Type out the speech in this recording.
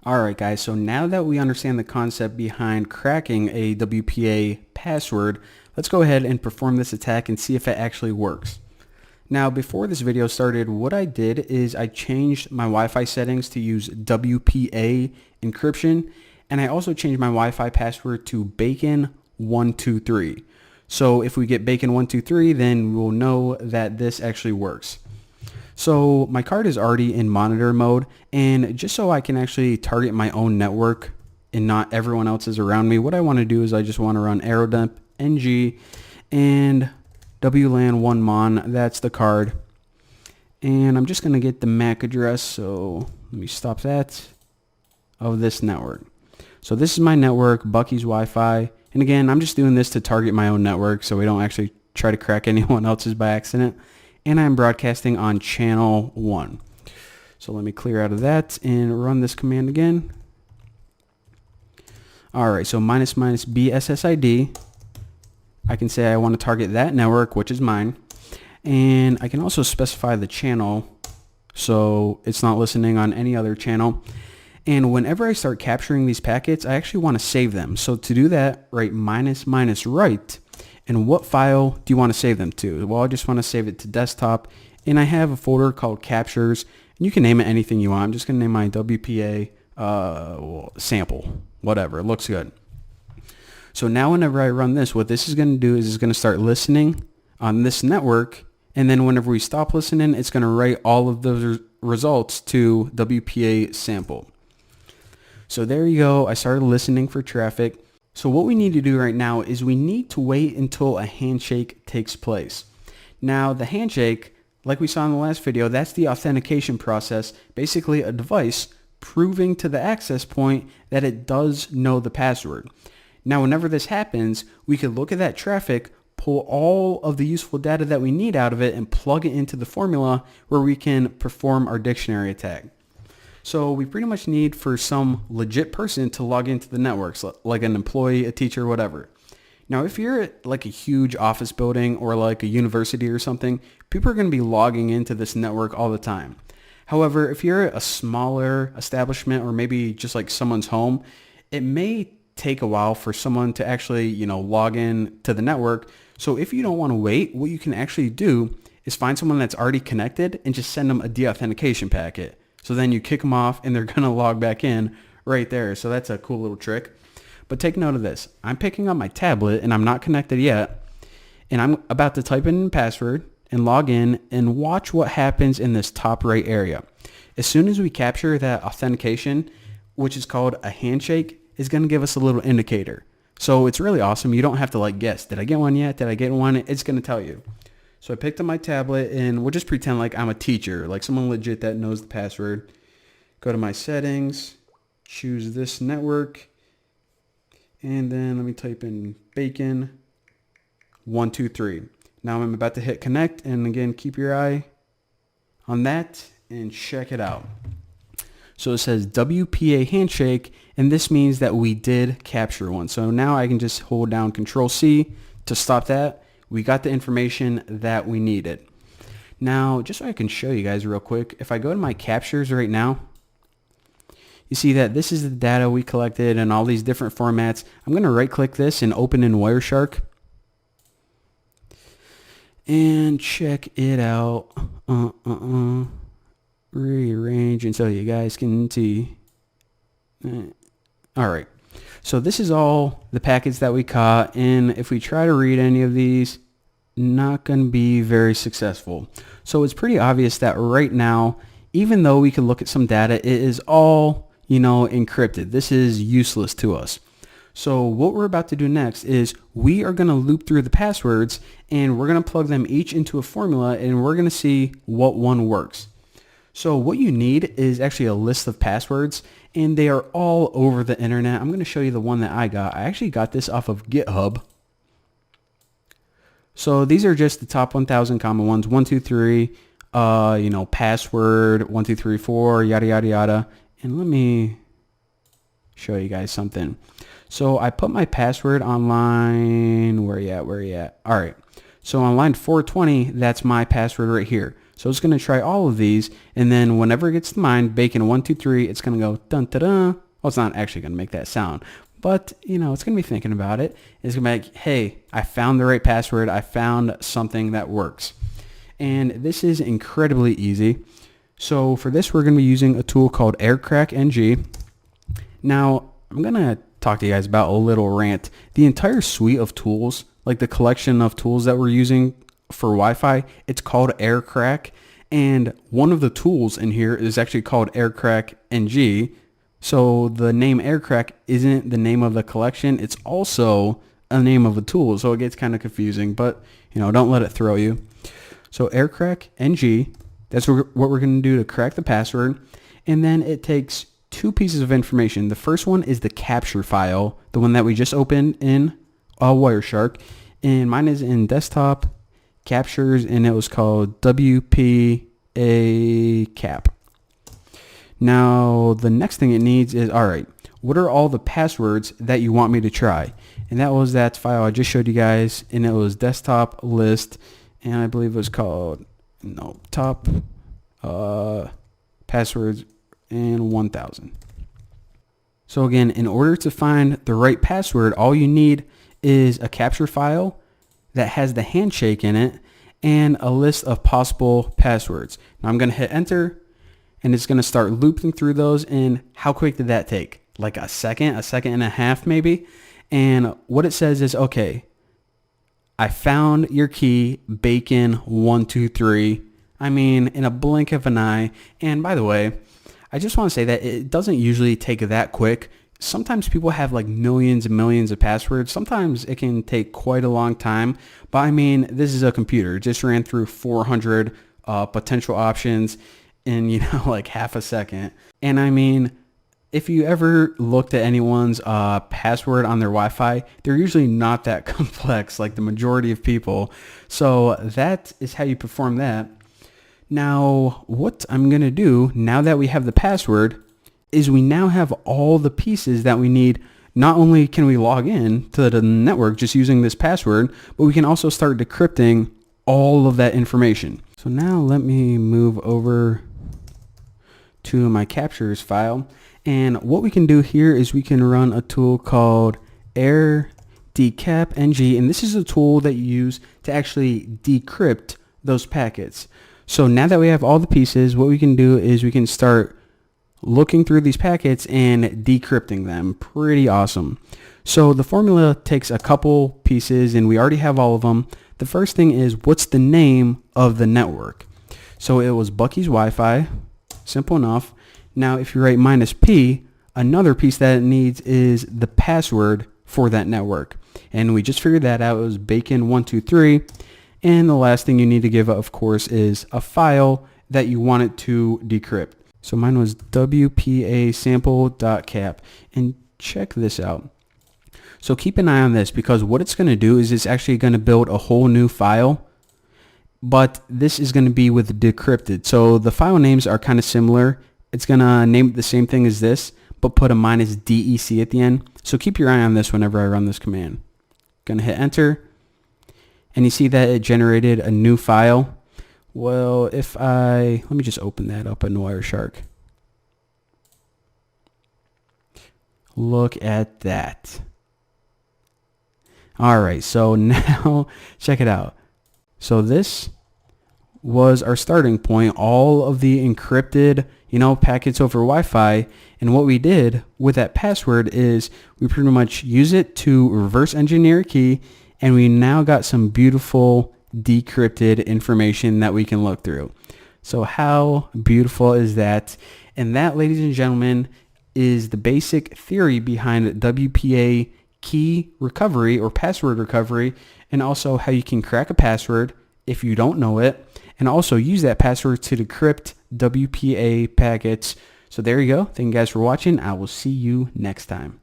Alright guys, so now that we understand the concept behind cracking a WPA password, let's go ahead and perform this attack and see if it actually works. Now before this video started, what I did is I changed my Wi-Fi settings to use WPA encryption, and I also changed my Wi-Fi password to bacon123. So if we get bacon123, then we'll know that this actually works. So my card is already in monitor mode, and just so I can actually target my own network and not everyone else's around me, what I want to do is I just want to run aerodump ng and WLAN 1mon, that's the card. And I'm just going to get the MAC address, so let me stop that, of this network. So this is my network, Bucky's Wi-Fi, and again, I'm just doing this to target my own network so we don't actually try to crack anyone else's by accident. And I'm broadcasting on channel 1. So let me clear out of that and run this command again. Alright, so --BSSID. I can say I want to target that network, which is mine. And I can also specify the channel so it's not listening on any other channel. And whenever I start capturing these packets, I actually want to save them. So to do that, write --right. And what file do you want to save them to? Well, I just want to save it to desktop, and I have a folder called captures, and you can name it anything you want. I'm just going to name my WPA sample, whatever, it looks good. So now whenever I run this, what this is going to do is it's going to start listening on this network, and then whenever we stop listening, it's going to write all of those results to WPA sample. So there you go, I started listening for traffic. So what we need to do right now is we need to wait until a handshake takes place. Now the handshake, like we saw in the last video, that's the authentication process, basically a device proving to the access point that it does know the password. Now whenever this happens, we could look at that traffic, pull all of the useful data that we need out of it and plug it into the formula where we can perform our dictionary attack. So we pretty much need for some legit person to log into the networks, like an employee, a teacher, whatever. Now, if you're at like a huge office building or like a university or something, people are going to be logging into this network all the time. However, if you're at a smaller establishment or maybe just like someone's home, it may take a while for someone to actually, log in to the network. So if you don't want to wait, what you can actually do is find someone that's already connected and just send them a deauthentication packet. So then you kick them off and they're going to log back in right there. So that's a cool little trick. But take note of this. I'm picking up my tablet and I'm not connected yet. And I'm about to type in password and log in and watch what happens in this top right area. As soon as we capture that authentication, which is called a handshake, is going to give us a little indicator. So it's really awesome. You don't have to guess. Did I get one yet? Did I get one? It's going to tell you. So I picked up my tablet and we'll just pretend like I'm a teacher, like someone legit that knows the password. Go to my settings, choose this network, and then let me type in bacon123. Now I'm about to hit connect, and again, keep your eye on that and check it out. So it says WPA handshake, and this means that we did capture one. So now I can just hold down Control-C to stop that. We got the information that we needed. Now, just so I can show you guys real quick, if I go to my captures right now, you see that this is the data we collected in all these different formats. I'm going to right click this and open in Wireshark and check it out. Rearrange and so you guys can see. All right. So this is all the packets that we caught, and if we try to read any of these, not going to be very successful. So it's pretty obvious that right now, even though we can look at some data, it is all, encrypted. This is useless to us. So what we're about to do next is we are going to loop through the passwords, and we're going to plug them each into a formula, and we're going to see what one works. So what you need is actually a list of passwords, and they are all over the internet. I'm going to show you the one that I got. I actually got this off of GitHub. So these are just the top 1,000 common ones. 1, 2, 3, password, 1, 2, 3, 4, yada, yada, yada. And let me show you guys something. So I put my password on line, where you at? All right. So on line 420, that's my password right here. So it's going to try all of these, and then whenever it gets to mine, bacon 1 2 3, it's going to go dun da da. Well, it's not actually going to make that sound, but you know, it's going to be thinking about it. It's going to be like, hey, I found the right password. I found something that works. And this is incredibly easy. So for this, we're going to be using a tool called AirCrackNG. Now, I'm going to talk to you guys about a little rant. The entire suite of tools, like the collection of tools that we're using for Wi-Fi, it's called AirCrack. And one of the tools in here is actually called AirCrackNG. So the name AirCrack isn't the name of the collection. It's also a name of a tool. So it gets kind of confusing, but you know, don't let it throw you. So AirCrackNG, that's what we're going to do to crack the password. And then it takes two pieces of information. The first one is the capture file, the one that we just opened in Wireshark. And mine is in desktop captures, and it was called WPA cap. Now, the next thing it needs is, all right, what are all the passwords that you want me to try? And that was that file I just showed you guys, and it was desktop list, and I believe it was called, no, top passwords and 1000. So again, in order to find the right password, all you need is a capture file that has the handshake in it and a list of possible passwords. Now I'm going to hit enter, and it's going to start looping through those. And how quick did that take? Like a second and a half maybe. And what it says is, okay, I found your key, bacon 1 2 3. I mean, in a blink of an eye. And by the way, I just want to say that it doesn't usually take that quick. Sometimes people have like millions and millions of passwords. Sometimes it can take quite a long time. But I mean, this is a computer. It just ran through 400 potential options in, you know, like half a second. And I mean, if you ever looked at anyone's password on their Wi-Fi, they're usually not that complex like the majority of people. So that is how you perform that. Now, what I'm going to do now that we have the password is we now have all the pieces that we need. Not only can we log in to the network just using this password, but we can also start decrypting all of that information. So now let me move over to my captures file. And what we can do here is we can run a tool called AirDecapNG. And this is a tool that you use to actually decrypt those packets. So now that we have all the pieces, what we can do is we can start looking through these packets and decrypting them. Pretty awesome. So the formula takes a couple pieces, and we already have all of them. The first thing is, what's the name of the network? So it was Bucky's Wi-Fi. Simple enough. Now if you write -P, another piece that it needs is the password for that network. And we just figured that out. It was bacon 1 2 3. And the last thing you need to give, of course, is a file that you want it to decrypt. So mine was WPA sample.cap. And check this out. So keep an eye on this, because what it's going to do is it's actually going to build a whole new file. But this is going to be with decrypted. So the file names are kind of similar. It's going to name the same thing as this, but put a -DEC at the end. So keep your eye on this whenever I run this command. Going to hit enter. And you see that it generated a new file. Well, let me just open that up in Wireshark. Look at that. All right, so now check it out. So this was our starting point, all of the encrypted, packets over Wi-Fi. And what we did with that password is we pretty much use it to reverse engineer a key, and we now got some beautiful decrypted information that we can look through. So how beautiful is that? And that, ladies and gentlemen, is the basic theory behind WPA key recovery or password recovery, and also how you can crack a password if you don't know it, and also use that password to decrypt WPA packets. So there you go. Thank you guys for watching. I will see you next time.